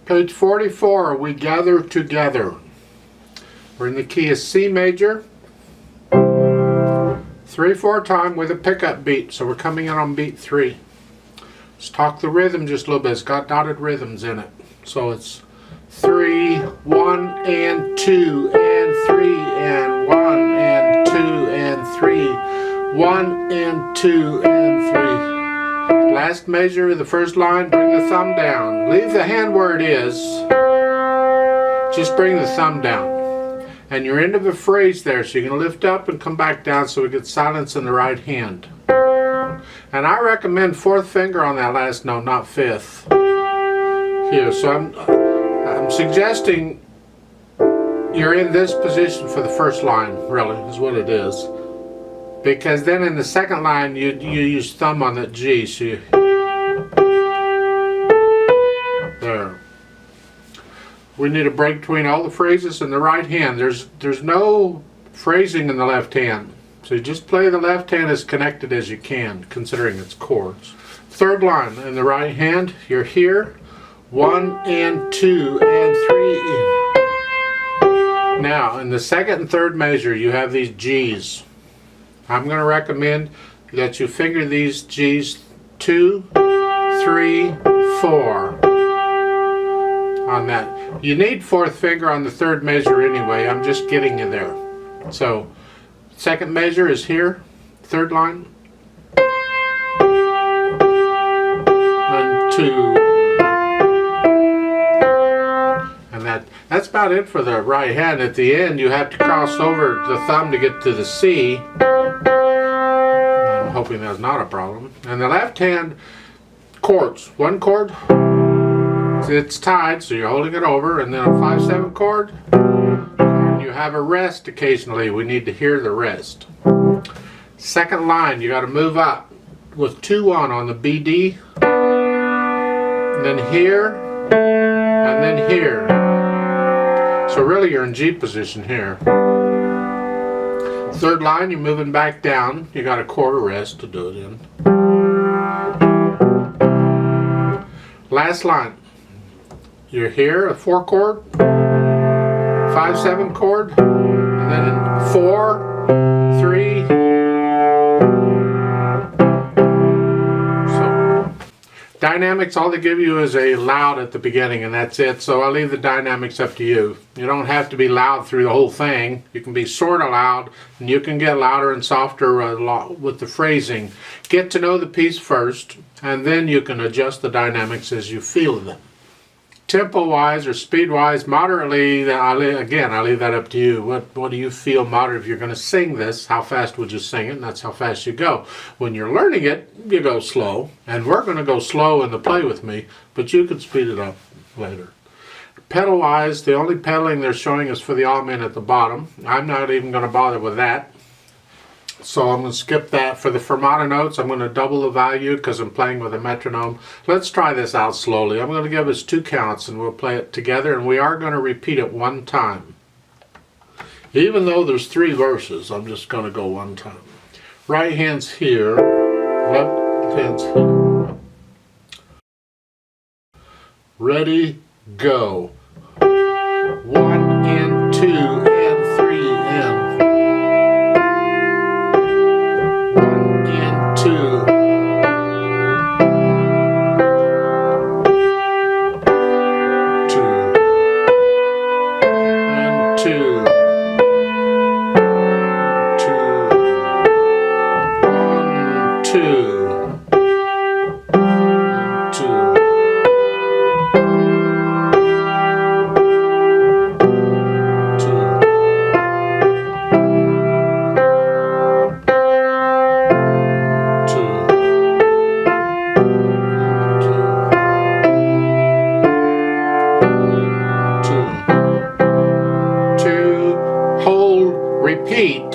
Page 44, we gather together. We're in the key of C major. 3/4 time with a pickup beat, so we're coming in on beat 3. Let's talk the rhythm just a little bit. It's got dotted rhythms in it. So it's 3, 1 and 2 and 3 and 1 and 2 and 3, 1 and 2 and 3. Last measure of the first line, bring the thumb down. Leave the hand where it is. Just bring the thumb down. And you're into the phrase there, so you can lift up and come back down so we get silence in the right hand. And I recommend 4th finger on that last note, not 5th. Here, so I'm suggesting you're in this position for the first line, really, is what it is. Because then in the second line, you use thumb on that G, so you... There. We need a break between all the phrases in the right hand. There's no phrasing in the left hand. So you just play the left hand as connected as you can, considering its chords. 3rd line in the right hand, you're here. 1 and 2 and 3. Now, in the 2nd and 3rd measure, you have these G's. I'm going to recommend that you finger these G's 2, 3, 4 on that. You need 4th finger on the 3rd measure anyway. I'm just getting you there. So, 2nd measure is here, 3rd line. 1, 2. And that's about it for the right hand. At the end, you have to cross over the thumb to get to the C. I'm hoping that's not a problem. And the left hand, chords. 1 chord, it's tied, so you're holding it over, and then a 5/7 chord. And you have a rest occasionally. We need to hear the rest. 2nd line, you got to move up with 2-1 on the BD, and then here, and then here. So really you're in G position here. 3rd line, you're moving back down. You got a quarter rest to do it in. Last line, you're here, a 4 chord, 5/7 chord, and then in 4, 3. So dynamics, all they give you is a loud at the beginning, and that's it. So I'll leave the dynamics up to you. You don't have to be loud through the whole thing. You can be sort of loud, and you can get louder and softer with the phrasing. Get to know the piece first, and then you can adjust the dynamics as you feel them. Tempo-wise or speed-wise, moderately, again, I leave that up to you. What do you feel moderate? If you're going to sing this, how fast would you sing it? And that's how fast you go. When you're learning it, you go slow. And we're going to go slow in the play with me, but you can speed it up later. Pedal-wise, the only pedaling they're showing is for the amen at the bottom. I'm not even going to bother with that. So I'm going to skip that. For the fermata notes, I'm going to double the value because I'm playing with a metronome. Let's try this out slowly. I'm going to give us 2 counts and we'll play it together, and we are going to repeat it 1 time. Even though there's 3 verses, I'm just going to go 1 time. Right hand's here, left hand's here. Ready, go. 1 and 2 and 3 and 1 and 2. 2 and 2. 2. 1, 2. 2. Repeat.